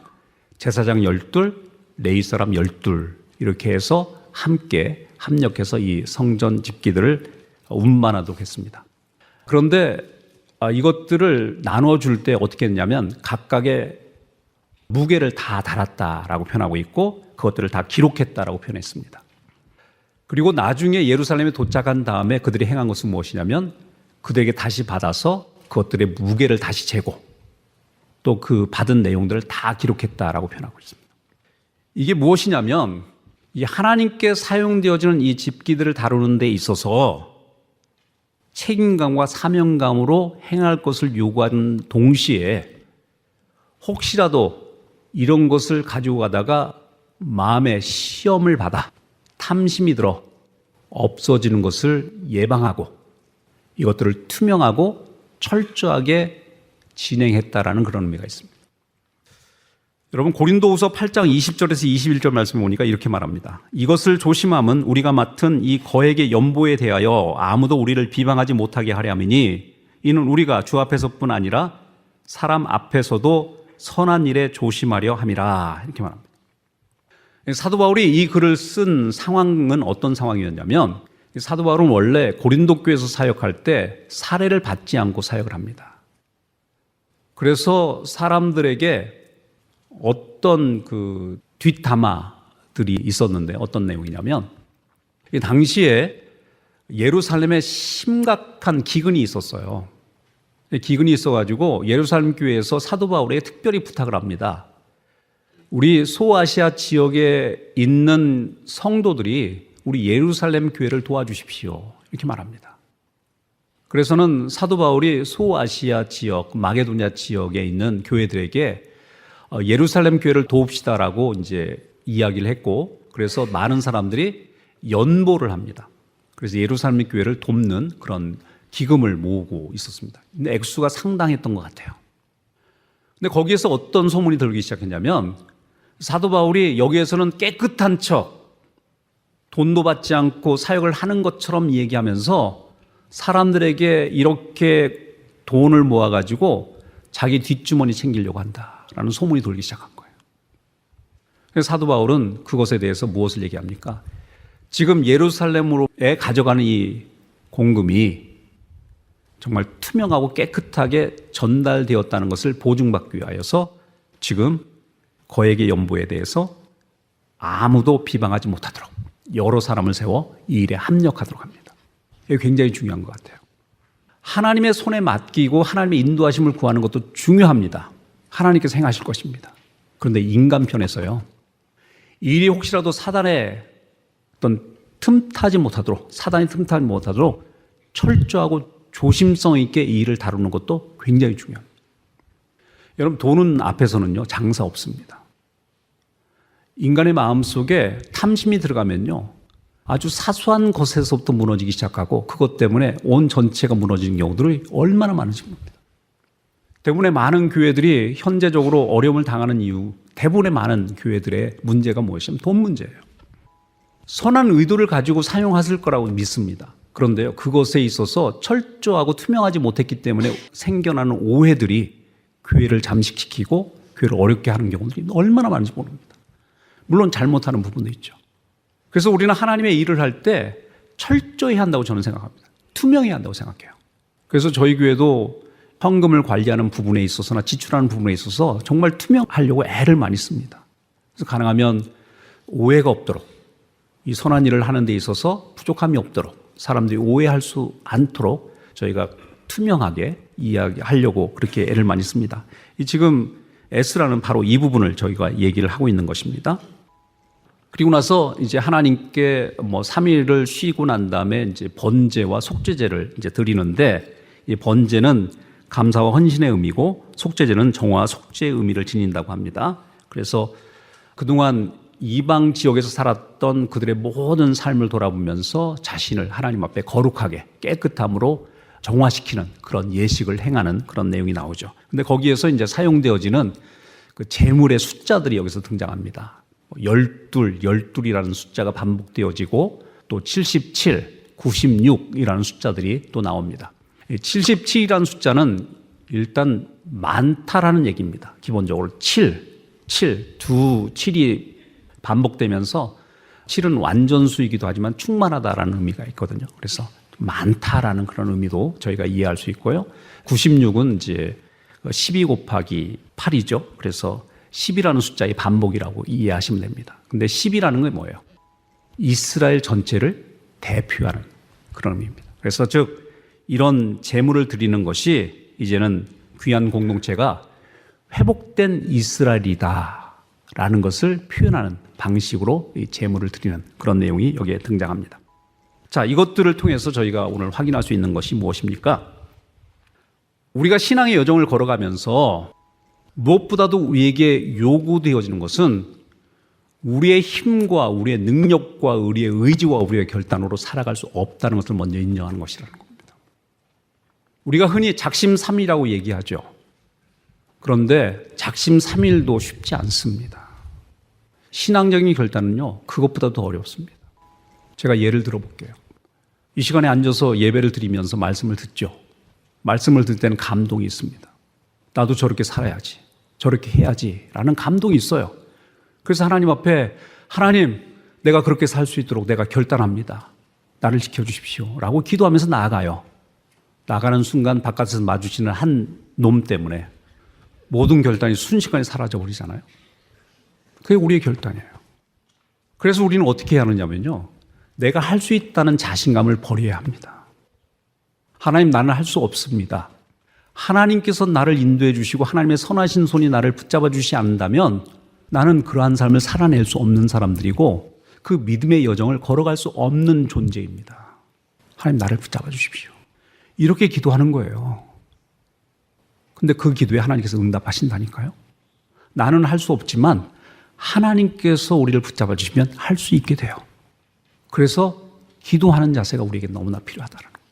제사장 12, 레위 사람 12 이렇게 해서 함께 합력해서 이 성전 집기들을 운반하도록 했습니다. 그런데 이것들을 나눠줄 때 어떻게 했냐면 각각의 무게를 다 달았다라고 표현하고 있고 그것들을 다 기록했다라고 표현했습니다. 그리고 나중에 예루살렘에 도착한 다음에 그들이 행한 것은 무엇이냐면 그들에게 다시 받아서 그것들의 무게를 다시 재고 또 그 받은 내용들을 다 기록했다라고 표현하고 있습니다. 이게 무엇이냐면 이 하나님께 사용되어지는 이 집기들을 다루는 데 있어서 책임감과 사명감으로 행할 것을 요구하는 동시에 혹시라도 이런 것을 가지고 가다가 마음에 시험을 받아 탐심이 들어 없어지는 것을 예방하고 이것들을 투명하고 철저하게 진행했다라는 그런 의미가 있습니다. 여러분 고린도후서 8장 20절에서 21절 말씀 보니까 이렇게 말합니다. 이것을 조심함은 우리가 맡은 이 거액의 연보에 대하여 아무도 우리를 비방하지 못하게 하려 함이니 이는 우리가 주 앞에서뿐 아니라 사람 앞에서도 선한 일에 조심하려 함이라 이렇게 말합니다. 사도 바울이 이 글을 쓴 상황은 어떤 상황이었냐면 사도 바울은 원래 고린도 교회에서 사역할 때 사례를 받지 않고 사역을 합니다. 그래서 사람들에게 어떤 그 뒷담화들이 있었는데 어떤 내용이냐면 당시에 예루살렘에 심각한 기근이 있었어요. 기근이 있어가지고 예루살렘 교회에서 사도 바울에게 특별히 부탁을 합니다. 우리 소아시아 지역에 있는 성도들이 우리 예루살렘 교회를 도와주십시오. 이렇게 말합니다. 그래서는 사도 바울이 소아시아 지역, 마게도냐 지역에 있는 교회들에게 예루살렘 교회를 도웁시다라고 이제 이야기를 했고, 그래서 많은 사람들이 연보를 합니다. 그래서 예루살렘 교회를 돕는 그런 기금을 모으고 있었습니다. 근데 액수가 상당했던 것 같아요. 근데 거기에서 어떤 소문이 들기 시작했냐면 사도 바울이 여기에서는 깨끗한 척, 돈도 받지 않고 사역을 하는 것처럼 얘기하면서 사람들에게 이렇게 돈을 모아가지고 자기 뒷주머니 챙기려고 한다라는 소문이 돌기 시작한 거예요. 그래서 사도 바울은 그것에 대해서 무엇을 얘기합니까? 지금 예루살렘으로에 가져가는 이 공금이 정말 투명하고 깨끗하게 전달되었다는 것을 보증받기 위하여서 지금 거액의 연보에 대해서 아무도 비방하지 못하도록 여러 사람을 세워 이 일에 합력하도록 합니다. 이게 굉장히 중요한 것 같아요. 하나님의 손에 맡기고 하나님의 인도하심을 구하는 것도 중요합니다. 하나님께서 행하실 것입니다. 그런데 인간 편에서요, 이 일이 혹시라도 사단의 어떤 틈타지 못하도록, 사단이 틈타지 못하도록 철저하고 조심성 있게 이 일을 다루는 것도 굉장히 중요합니다. 여러분, 돈은 앞에서는요, 장사 없습니다. 인간의 마음속에 탐심이 들어가면요, 아주 사소한 것에서부터 무너지기 시작하고 그것 때문에 온 전체가 무너지는 경우들이 얼마나 많은지 모릅니다. 대부분의 많은 교회들이 현재적으로 어려움을 당하는 이유, 대부분의 많은 교회들의 문제가 무엇이냐면 돈 문제예요. 선한 의도를 가지고 사용하실 거라고 믿습니다. 그런데요, 그것에 있어서 철저하고 투명하지 못했기 때문에 생겨나는 오해들이 교회를 잠식시키고 교회를 어렵게 하는 경우들이 얼마나 많은지 모릅니다. 물론 잘못하는 부분도 있죠. 그래서 우리는 하나님의 일을 할 때 철저히 한다고 저는 생각합니다. 투명해야 한다고 생각해요. 그래서 저희 교회도 헌금을 관리하는 부분에 있어서나 지출하는 부분에 있어서 정말 투명하려고 애를 많이 씁니다. 그래서 가능하면 오해가 없도록, 이 선한 일을 하는 데 있어서 부족함이 없도록, 사람들이 오해할 수 않도록 저희가 투명하게 이야기하려고 그렇게 애를 많이 씁니다. 지금 S라는 바로 이 부분을 저희가 얘기를 하고 있는 것입니다. 그리고 나서 이제 하나님께 3일을 쉬고 난 다음에 이제 번제와 속죄제를 이제 드리는데, 이 번제는 감사와 헌신의 의미고 속죄제는 정화와 속죄의 의미를 지닌다고 합니다. 그래서 그동안 이방 지역에서 살았던 그들의 모든 삶을 돌아보면서 자신을 하나님 앞에 거룩하게 깨끗함으로 정화시키는 그런 예식을 행하는 그런 내용이 나오죠. 근데 거기에서 이제 사용되어지는 그 제물의 숫자들이 여기서 등장합니다. 12이라는 숫자가 반복되어지고 또 77, 96이라는 숫자들이 또 나옵니다. 77이라는 숫자는 일단 많다라는 얘기입니다. 기본적으로 7, 두 7이 반복되면서 7은 완전수이기도 하지만 충만하다라는 의미가 있거든요. 그래서 많다라는 그런 의미도 저희가 이해할 수 있고요. 96은 이제 12 곱하기 8이죠. 그래서 10이라는 숫자의 반복이라고 이해하시면 됩니다. 근데 10이라는 게 뭐예요? 이스라엘 전체를 대표하는 그런 의미입니다. 그래서 즉 이런 제물을 드리는 것이 이제는 귀한 공동체가 회복된 이스라엘이다라는 것을 표현하는 방식으로 이 제물을 드리는 그런 내용이 여기에 등장합니다. 자, 이것들을 통해서 저희가 오늘 확인할 수 있는 것이 무엇입니까? 우리가 신앙의 여정을 걸어가면서 무엇보다도 우리에게 요구되어지는 것은 우리의 힘과 우리의 능력과 우리의 의지와 우리의 결단으로 살아갈 수 없다는 것을 먼저 인정하는 것이라는 겁니다. 우리가 흔히 작심삼일이라고 얘기하죠. 그런데 작심삼일도 쉽지 않습니다. 신앙적인 결단은요, 그것보다 더 어렵습니다. 제가 예를 들어볼게요. 이 시간에 앉아서 예배를 드리면서 말씀을 듣죠. 말씀을 들 때는 감동이 있습니다. 나도 저렇게 살아야지, 저렇게 해야지 라는 감동이 있어요. 그래서 하나님 앞에 하나님, 내가 그렇게 살 수 있도록 내가 결단합니다. 나를 지켜주십시오 라고 기도하면서 나아가요. 나가는 순간 바깥에서 마주치는 한 놈 때문에 모든 결단이 순식간에 사라져버리잖아요. 그게 우리의 결단이에요. 그래서 우리는 어떻게 해야 하느냐면요, 내가 할 수 있다는 자신감을 버려야 합니다. 하나님, 나는 할 수 없습니다. 하나님께서 나를 인도해 주시고 하나님의 선하신 손이 나를 붙잡아 주시지 않는다면 나는 그러한 삶을 살아낼 수 없는 사람들이고 그 믿음의 여정을 걸어갈 수 없는 존재입니다. 하나님, 나를 붙잡아 주십시오. 이렇게 기도하는 거예요. 근데 그 기도에 하나님께서 응답하신다니까요. 나는 할 수 없지만 하나님께서 우리를 붙잡아 주시면 할 수 있게 돼요. 그래서 기도하는 자세가 우리에게 너무나 필요하다는 거예요.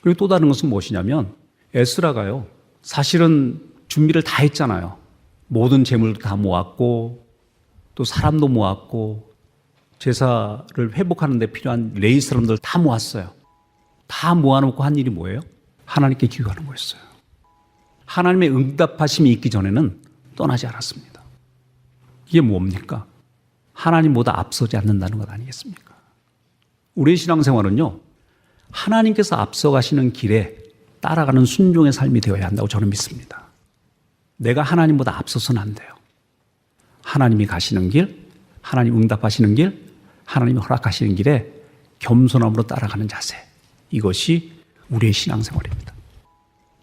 그리고 또 다른 것은 무엇이냐면 에스라가요, 사실은 준비를 다 했잖아요. 모든 재물도 다 모았고 또 사람도 모았고 제사를 회복하는 데 필요한 레위 사람들 다 모았어요. 다 모아놓고 한 일이 뭐예요? 하나님께 기도하는 거였어요. 하나님의 응답하심이 있기 전에는 떠나지 않았습니다. 이게 뭡니까? 하나님보다 앞서지 않는다는 것 아니겠습니까? 우리의 신앙생활은요, 하나님께서 앞서가시는 길에 따라가는 순종의 삶이 되어야 한다고 저는 믿습니다. 내가 하나님보다 앞서서는 안 돼요. 하나님이 가시는 길, 하나님 응답하시는 길, 하나님이 허락하시는 길에 겸손함으로 따라가는 자세, 이것이 우리의 신앙생활입니다.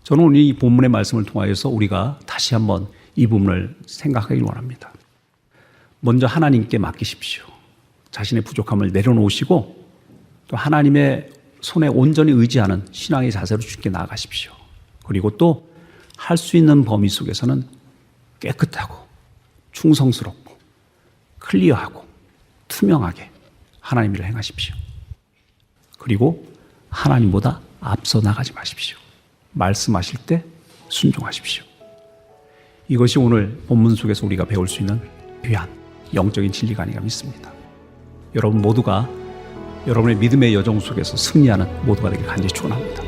저는 오늘 이 본문의 말씀을 통하여서 우리가 다시 한번 이 부분을 생각하길 원합니다. 먼저 하나님께 맡기십시오. 자신의 부족함을 내려놓으시고 또 하나님의 손에 온전히 의지하는 신앙의 자세로 주께 나아가십시오. 그리고 또 할 수 있는 범위 속에서는 깨끗하고 충성스럽고 클리어하고 투명하게 하나님 일을 행하십시오. 그리고 하나님보다 앞서 나가지 마십시오. 말씀하실 때 순종하십시오. 이것이 오늘 본문 속에서 우리가 배울 수 있는 귀한 영적인 진리가 아닌가 믿습니다. 여러분 모두가 여러분의 믿음의 여정 속에서 승리하는 모두가 되길 간절히 축원합니다.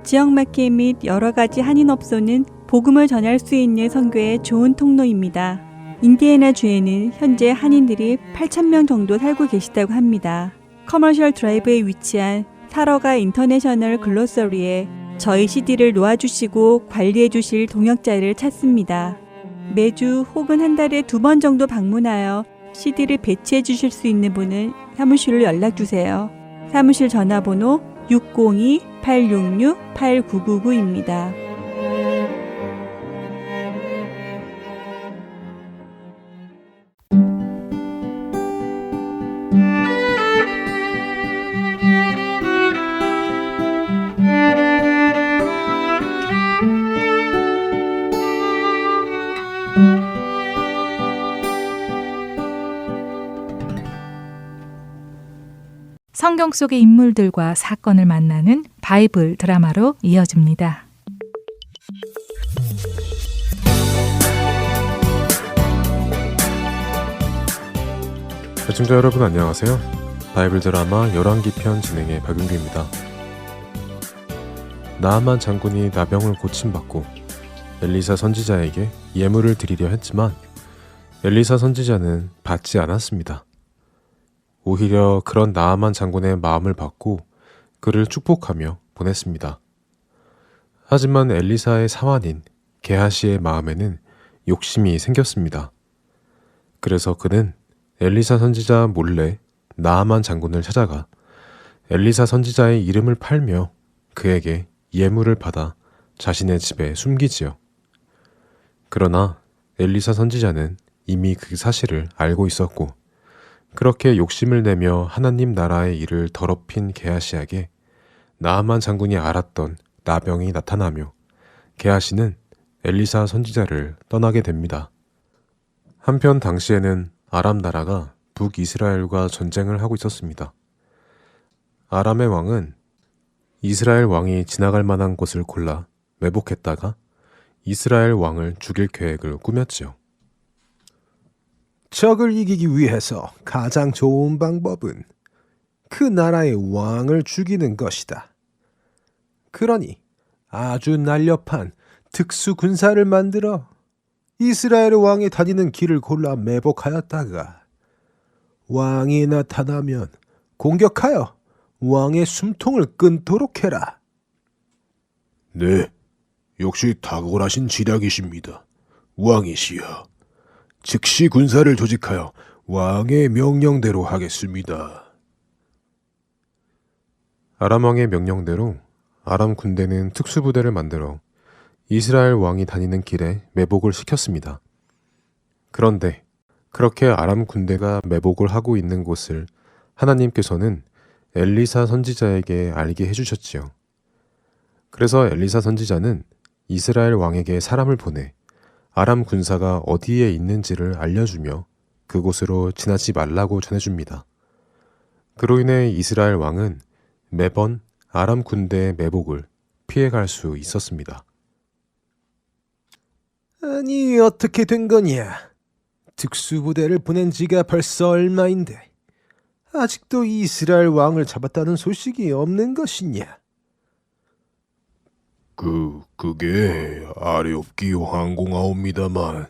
지역마켓 및 여러 가지 한인업소는 복음을 전할 수 있는 선교의 좋은 통로입니다. 인디애나 주에는 현재 한인들이 8,000명 정도 살고 계시다고 합니다. 커머셜 드라이브에 위치한 사러가 인터내셔널 글로서리에 저희 CD를 놓아주시고 관리해주실 동역자를 찾습니다. 매주 혹은 한 달에 2번 정도 방문하여 CD를 배치해 주실 수 있는 분은 사무실로 연락주세요. 사무실 전화번호 602-866-8999입니다. 성경 속의 인물들과 사건을 만나는 바이블 드라마로 이어집니다. 시청자 여러분 안녕하세요. 바이블 드라마 열왕기 편 진행의 박윤규입니다. 나아만 장군이 나병을 고침받고 엘리사 선지자에게 예물을 드리려 했지만 엘리사 선지자는 받지 않았습니다. 오히려 그런 나아만 장군의 마음을 받고 그를 축복하며 보냈습니다. 하지만 엘리사의 사환인 게하시의 마음에는 욕심이 생겼습니다. 그래서 그는 엘리사 선지자 몰래 나아만 장군을 찾아가 엘리사 선지자의 이름을 팔며 그에게 예물을 받아 자신의 집에 숨기지요. 그러나 엘리사 선지자는 이미 그 사실을 알고 있었고 그렇게 욕심을 내며 하나님 나라의 일을 더럽힌 게하시에게 나아만 장군이 알았던 나병이 나타나며 게하시는 엘리사 선지자를 떠나게 됩니다. 한편 당시에는 아람 나라가 북이스라엘과 전쟁을 하고 있었습니다. 아람의 왕은 이스라엘 왕이 지나갈 만한 곳을 골라 매복했다가 이스라엘 왕을 죽일 계획을 꾸몄지요. 적을 이기기 위해서 가장 좋은 방법은 그 나라의 왕을 죽이는 것이다. 그러니 아주 날렵한 특수 군사를 만들어 이스라엘 왕이 다니는 길을 골라 매복하였다가 왕이 나타나면 공격하여 왕의 숨통을 끊도록 해라. 네, 역시 탁월하신 지략이십니다. 왕이시여. 즉시 군사를 조직하여 왕의 명령대로 하겠습니다. 아람 왕의 명령대로 아람 군대는 특수부대를 만들어 이스라엘 왕이 다니는 길에 매복을 시켰습니다. 그런데 그렇게 아람 군대가 매복을 하고 있는 곳을 하나님께서는 엘리사 선지자에게 알게 해주셨지요. 그래서 엘리사 선지자는 이스라엘 왕에게 사람을 보내 아람 군사가 어디에 있는지를 알려주며 그곳으로 지나지 말라고 전해줍니다. 그로 인해 이스라엘 왕은 매번 아람 군대의 매복을 피해갈 수 있었습니다. 아니 어떻게 된 거냐? 특수부대를 보낸 지가 벌써 얼마인데 아직도 이스라엘 왕을 잡았다는 소식이 없는 것이냐? 그게 아뢰옵기 황공하옵니다만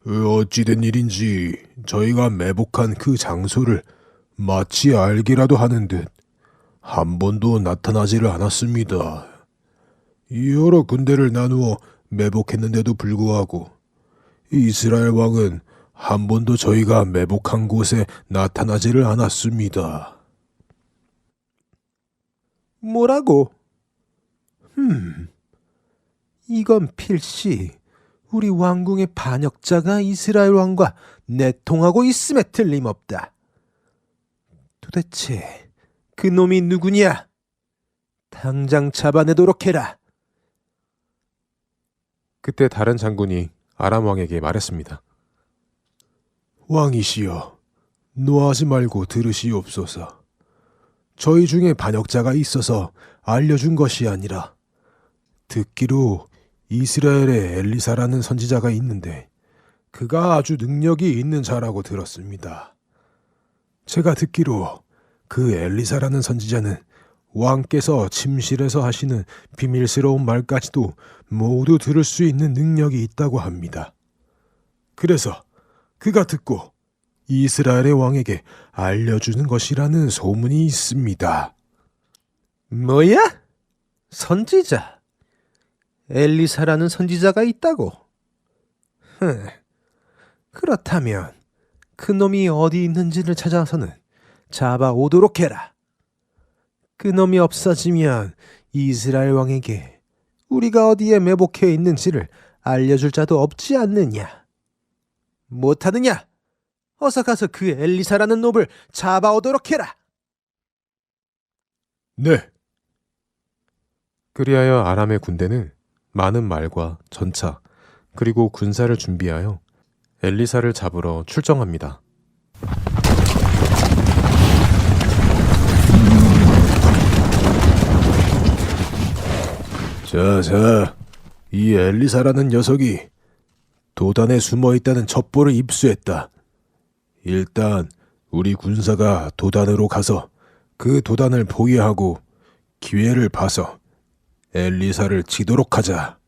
어찌된 일인지 저희가 매복한 그 장소를 마치 알기라도 하는 듯 한 번도 나타나지를 않았습니다. 여러 군대를 나누어 매복했는데도 불구하고 이스라엘 왕은 한 번도 저희가 매복한 곳에 나타나지를 않았습니다. 뭐라고? 이건 필시 우리 왕궁의 반역자가 이스라엘 왕과 내통하고 있음에 틀림없다. 도대체 그 놈이 누구냐? 당장 잡아내도록 해라. 그때 다른 장군이 아람 왕에게 말했습니다. 왕이시여, 노하지 말고 들으시옵소서. 저희 중에 반역자가 있어서 알려준 것이 아니라 듣기로 이스라엘에 엘리사라는 선지자가 있는데 그가 아주 능력이 있는 자라고 들었습니다. 제가 듣기로 그 엘리사라는 선지자는 왕께서 침실에서 하시는 비밀스러운 말까지도 모두 들을 수 있는 능력이 있다고 합니다. 그래서 그가 듣고 이스라엘의 왕에게 알려주는 것이라는 소문이 있습니다. 뭐야? 선지자? 엘리사라는 선지자가 있다고? 그렇다면 그 놈이 어디 있는지를 찾아서는 잡아오도록 해라. 그 놈이 없어지면 이스라엘 왕에게 우리가 어디에 매복해 있는지를 알려줄 자도 없지 않느냐? 못하느냐? 어서 가서 그 엘리사라는 놈을 잡아오도록 해라. 네, 그리하여 아람의 군대는 많은 말과 전차 그리고 군사를 준비하여 엘리사를 잡으러 출정합니다. 자, 이 엘리사라는 녀석이 도단에 숨어 있다는 첩보를 입수했다. 일단 우리 군사가 도단으로 가서 그 도단을 포위하고 기회를 봐서 엘리사를 치도록 하자.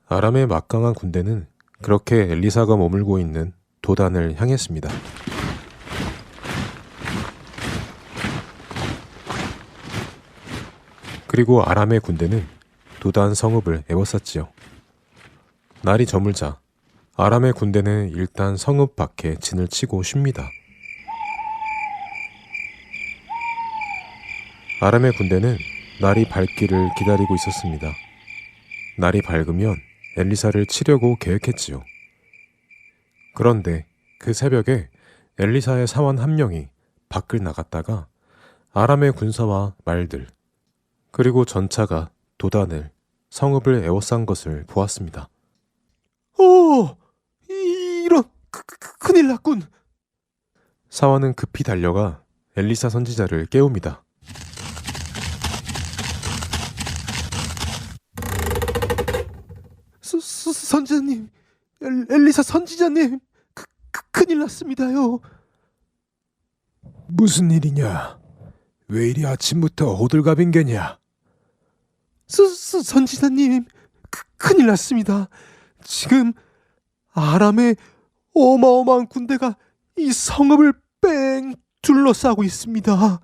아람의 막강한 군대는 그렇게 엘리사가 머물고 있는 도단을 향했습니다. 그리고 아람의 군대는 도단 성읍을 에워쌌지요. 날이 저물자 아람의 군대는 일단 성읍 밖에 진을 치고 쉽니다. 아람의 군대는 날이 밝기를 기다리고 있었습니다. 날이 밝으면 엘리사를 치려고 계획했지요. 그런데 그 새벽에 엘리사의 사원 한 명이 밖을 나갔다가 아람의 군사와 말들 그리고 전차가 도단을 성읍을 에워싼 것을 보았습니다. 이런 큰일 났군. 사원은 급히 달려가 엘리사 선지자를 깨웁니다. 선지자님, 엘리사 선지자님, 큰일 났습니다요. 무슨 일이냐? 왜 이리 아침부터 호들갑인 게냐? 선지자님, 큰일 났습니다. 지금 아람의 어마어마한 군대가 이 성읍을 뺑 둘러싸고 있습니다.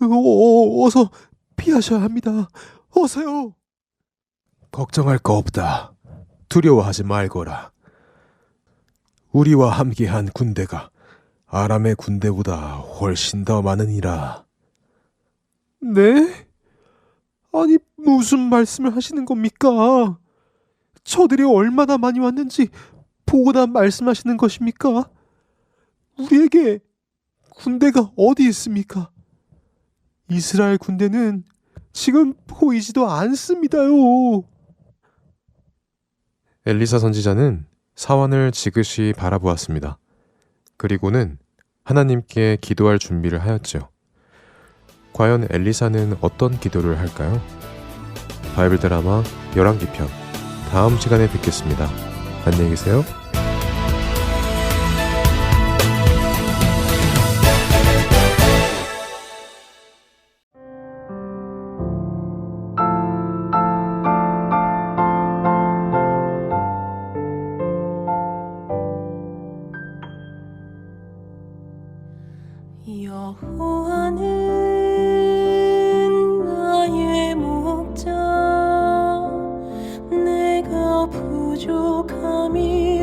어서 피하셔야 합니다. 어서요. 걱정할 거 없다. 두려워하지 말거라. 우리와 함께한 군대가 아람의 군대보다 훨씬 더 많으니라. 네? 아니, 무슨 말씀을 하시는 겁니까? 저들이 얼마나 많이 왔는지 보고나 말씀하시는 것입니까? 우리에게 군대가 어디 있습니까? 이스라엘 군대는 지금 보이지도 않습니다요. 엘리사 선지자는 사원을 지그시 바라보았습니다. 그리고는 하나님께 기도할 준비를 하였죠. 과연 엘리사는 어떤 기도를 할까요? 바이블 드라마 열왕기편 다음 시간에 뵙겠습니다. 안녕히 계세요. 여호와는 나의 목자 내가 부족함이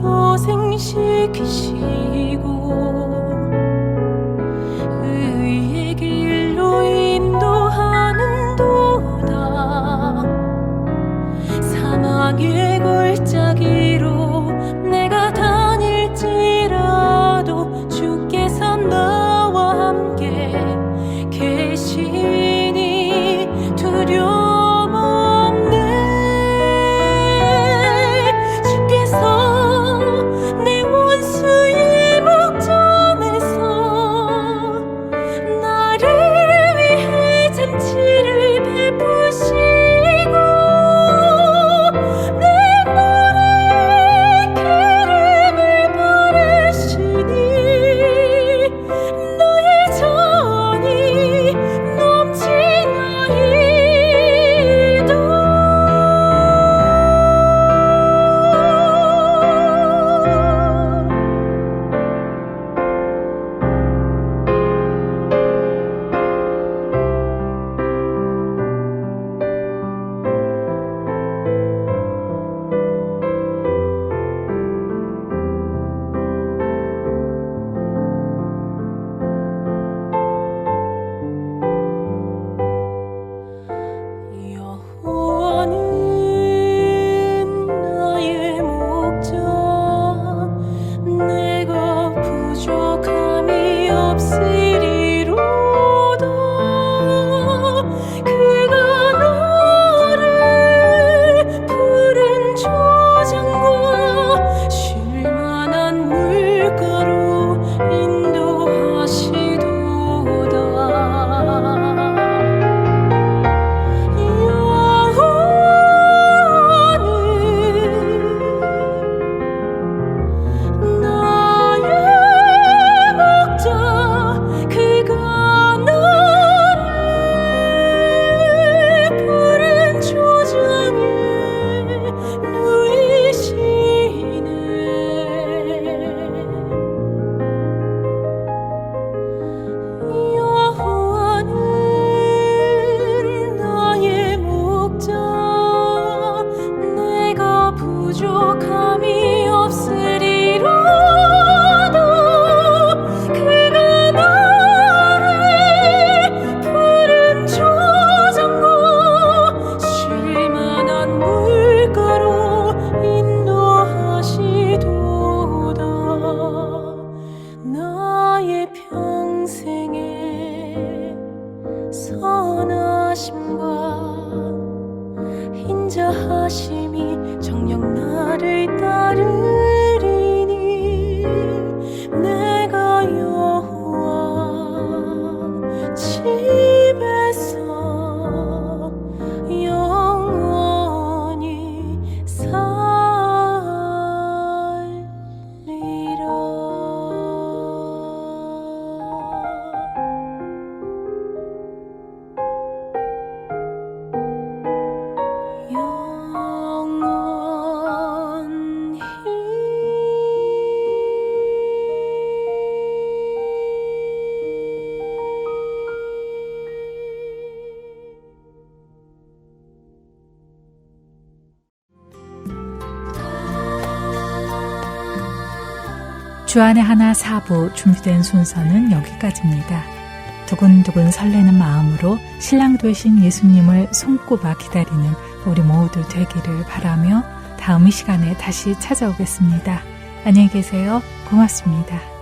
고생시키시고 의의 길로 인도하는도다. 사망의 골짜기로 내가 다닐지라도 주께서 나와 함께 계시니 두려움 없네. 주께서 내 원수의 목전에서 나를 위해 잔치를 베푸시고 내 머리에 기름을 바르시니 너의 전이 넘치나이다. 여호와는 나의 목자, 내가 부족함이 없으리로다. 그가 나를 푸른 초장과 쉴만한 물가로 인도하시도다. 나의 목자, 그가 나를 푸른 초장에 누이시네. 여호와는 나의 목자, 내가 부족함이 없으리로다. 그가 나를 푸른 초장과 쉴만한 물가로 인도하시도다. 나의 평생에 선하심과 인자하심이 정녕 나를 따르리니 내가 여호와 집에서 영원히 주안의 하나 4부 준비된 순서는 여기까지입니다. 두근두근 설레는 마음으로 신랑 되신 예수님을 손꼽아 기다리는 우리 모두 되기를 바라며 다음 이 시간에 다시 찾아오겠습니다. 안녕히 계세요. 고맙습니다.